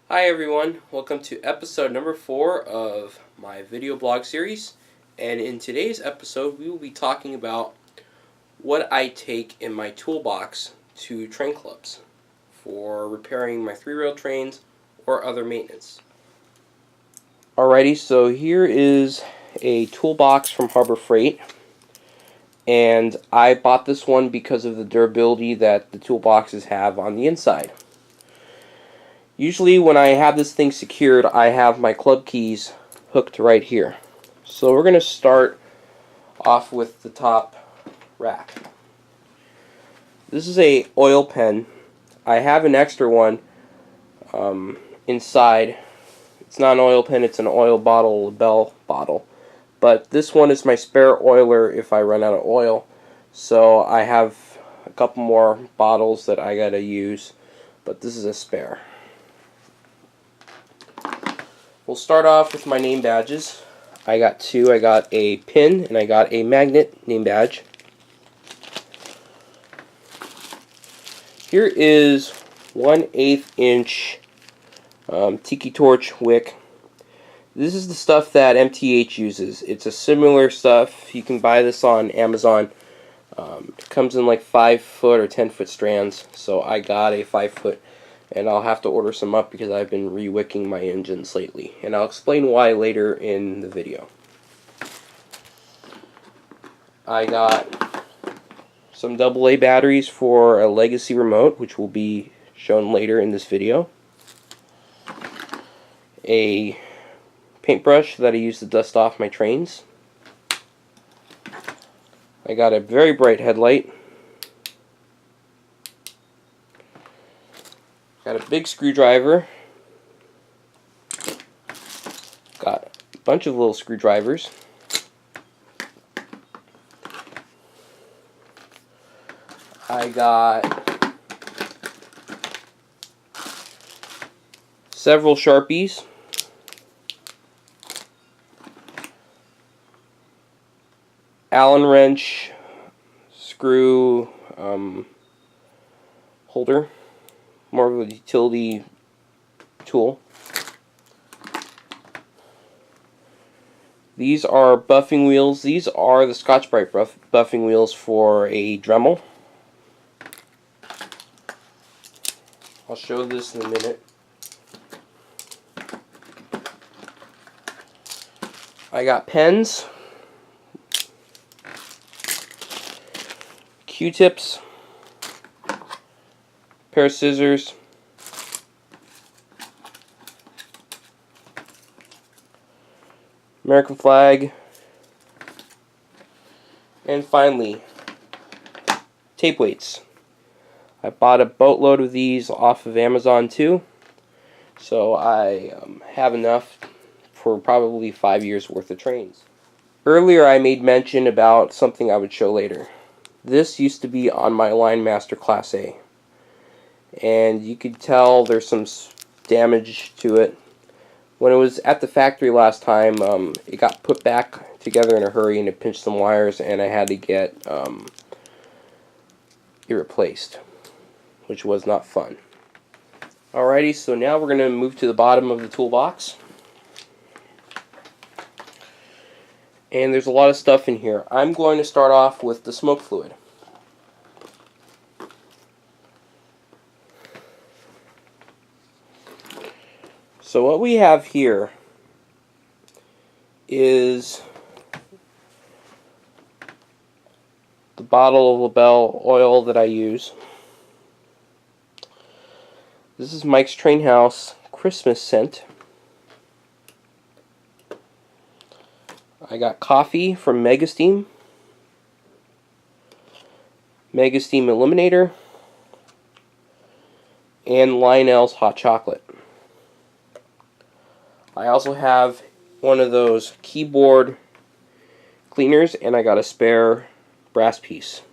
Hi everyone, welcome to episode number 4 of my video blog series. And in today's episode we will be talking about what I take in my toolbox to train clubs for repairing my 3-rail trains or other maintenance. Alrighty, so here is a toolbox from Harbor Freight. And I bought this one because of the durability that the toolboxes have on the inside. Usually when I have this thing secured, I have my club keys hooked right here. So we're going to start off with the top rack. This is a oil pen. I have an extra one inside. It's not an oil pen, it's an oil bottle, LaBelle bottle. But this one is my spare oiler if I run out of oil. So I have a couple more bottles that I gotta use, but this is a spare. We'll start off with my name badges. I got two. I got a pin and I got a magnet name badge. Here is 1/8 inch Tiki Torch wick. This is the stuff that MTH uses. It's a similar stuff. You can buy this on Amazon. It comes in like 5-foot or 10-foot strands. So I got a 5-foot. And I'll have to order some up because I've been re-wicking my engines lately. And I'll explain why later in the video. I got some AA batteries for a Legacy remote, which will be shown later in this video. A paintbrush that I use to dust off my trains. I got a very bright headlight. Got a big screwdriver. Got a bunch of little screwdrivers. I got several Sharpies. Allen wrench, screw holder. More of a utility tool. These are buffing wheels. These are the Scotch-Brite buffing wheels for a Dremel. I'll show this in a minute. I got pens, Q-tips, pair of scissors, American flag, and finally, tape weights. I bought a boatload of these off of Amazon too, so I have enough for probably 5 years worth of trains. Earlier I made mention about something I would show later. This used to be on my Linemaster Class A. And you could tell there's some damage to it. When it was at the factory last time, it got put back together in a hurry and it pinched some wires and I had to get it replaced, which was not fun. Alrighty, so now we're going to move to the bottom of the toolbox. And there's a lot of stuff in here. I'm going to start off with the smoke fluid. So what we have here is the bottle of LaBelle oil that I use. This is Mike's Trainhouse Christmas scent. I got coffee from Megasteam, Megasteam Eliminator, and Lionel's hot chocolate. I also have one of those keyboard cleaners, and I got a spare brass piece.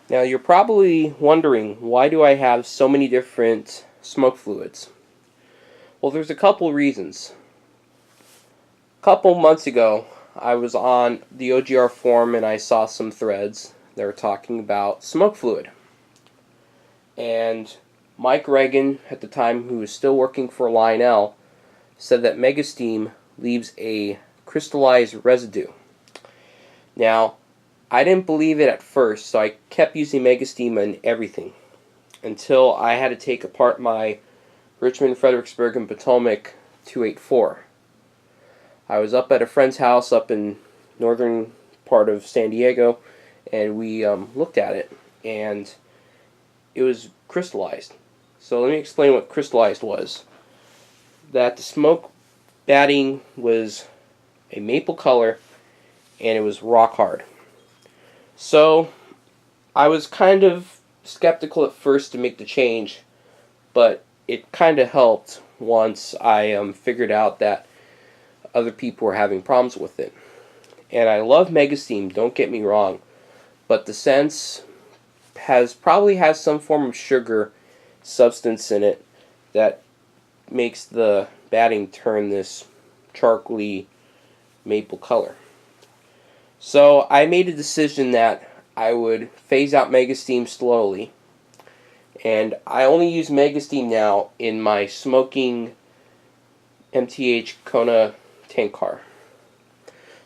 Now you're probably wondering, why do I have so many different smoke fluids? Well, there's a couple reasons. A couple months ago, I was on the OGR forum and I saw some threads that were talking about smoke fluid. And Mike Reagan, at the time, who was still working for Lionel, said that Megasteam leaves a crystallized residue. Now, I didn't believe it at first, so I kept using Megasteam in everything until I had to take apart my Richmond, Fredericksburg, and Potomac 284. I was up at a friend's house up in northern part of San Diego, and we looked at it, and it was crystallized. So let me explain what crystallized was. That the smoke batting was a maple color, and it was rock hard. So I was kind of skeptical at first to make the change, but it kind of helped once I figured out that other people were having problems with it. And I love Megasteam, don't get me wrong, but the scents probably has some form of sugar substance in it that makes the batting turn this charcoaly maple color. So I made a decision that I would phase out Megasteam slowly, and I only use Megasteam now in my smoking MTH Kona tank car.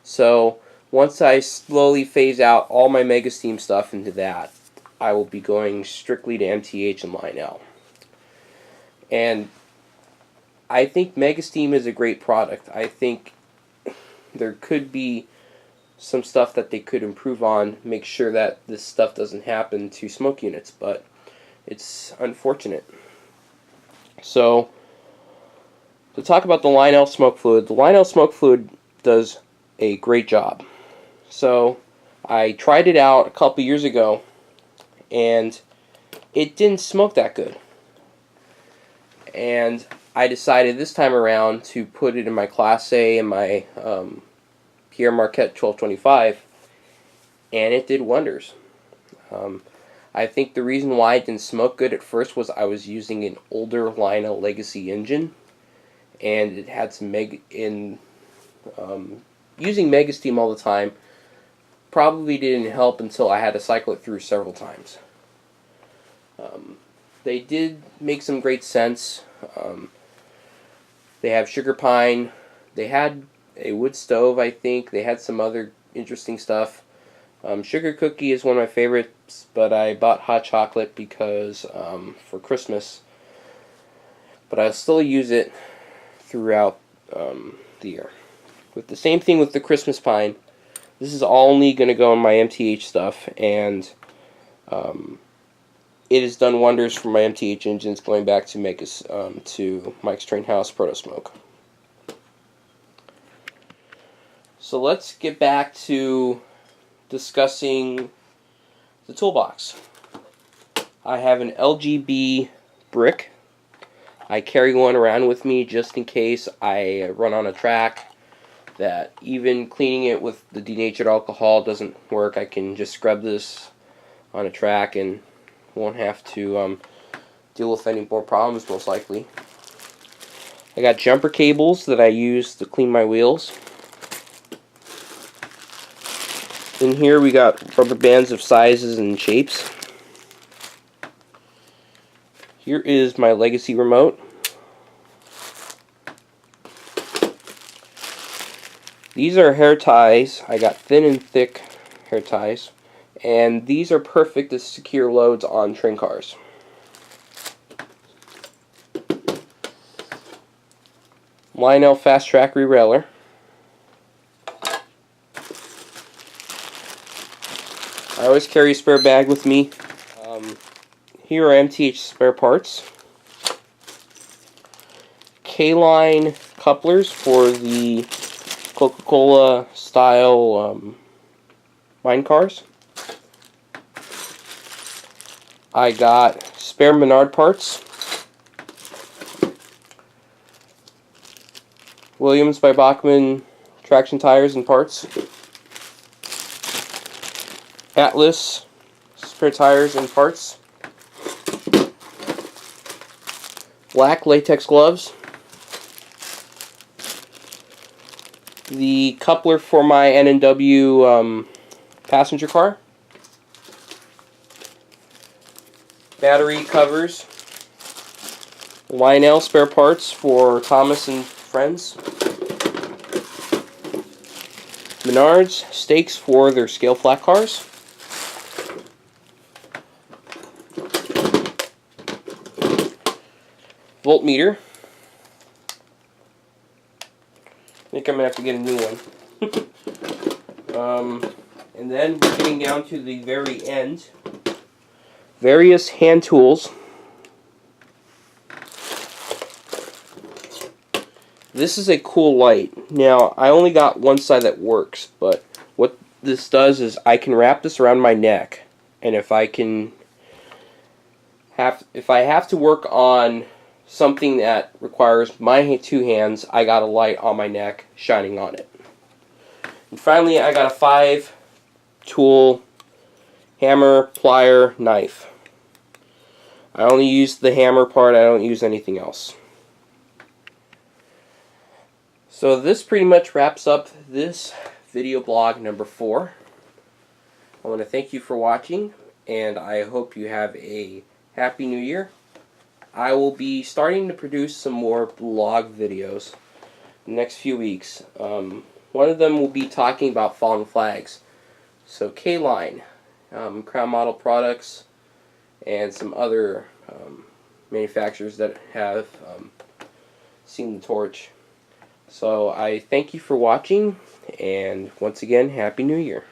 So once I slowly phase out all my Megasteam stuff into that, I will be going strictly to MTH and Lionel. And I think Megasteam is a great product. I think there could be some stuff that they could improve on, make sure that this stuff doesn't happen to smoke units, but it's unfortunate. So, to talk about the Lionel smoke fluid, the Lionel smoke fluid does a great job. So, I tried it out a couple years ago, and it didn't smoke that good. And I decided this time around to put it in my Class A and my Pierre Marquette 1225, and it did wonders. I think the reason why it didn't smoke good at first was I was using an older Lionel Legacy engine, and it had some using Megasteam all the time probably didn't help until I had to cycle it through several times. They did make some great scents. They have sugar pine. They had a wood stove, I think. They had some other interesting stuff. Sugar cookie is one of my favorites, but I bought hot chocolate because for Christmas. But I'll still use it throughout the year. With the same thing with the Christmas pine. This is only going to go in my MTH stuff, and it has done wonders for my MTH engines going back to to Mike's Train House Proto Smoke. So let's get back to discussing the toolbox. I have an LGB brick. I carry one around with me just in case I run on a track that even cleaning it with the denatured alcohol doesn't work. I can just scrub this on a track and won't have to deal with any more problems, most likely. I got jumper cables that I use to clean my wheels. In here we got rubber bands of sizes and shapes. Here is my Legacy remote. These are hair ties. I got thin and thick hair ties, and these are perfect to secure loads on train cars. Lionel Fast Track Rerailer. I always carry a spare bag with me. Here are MTH spare parts. K-line couplers for the Coca-Cola style mine cars. I got spare Menard parts. Williams by Bachmann traction tires and parts. Atlas spare tires and parts. Black latex gloves. The coupler for my N&W passenger car. battery covers, Lionel spare parts for Thomas and friends, Menards stakes for their scale flat cars, voltmeter. I think I'm going to have to get a new one. And then we're getting down to the very end. Various hand tools. This is a cool light. Now, I only got one side that works, but what this does is I can wrap this around my neck, and if I have to work on something that requires my two hands, I got a light on my neck shining on it. And finally, I got a 5-tool hammer, plier, knife. I only use the hammer part, I don't use anything else. So this pretty much wraps up this video blog number 4. I want to thank you for watching, and I hope you have a Happy New Year. I will be starting to produce some more blog videos in the next few weeks. One of them will be talking about fallen flags. So K-Line, Crown Model Products, and some other manufacturers that have seen the torch. So I thank you for watching, and once again, Happy New Year.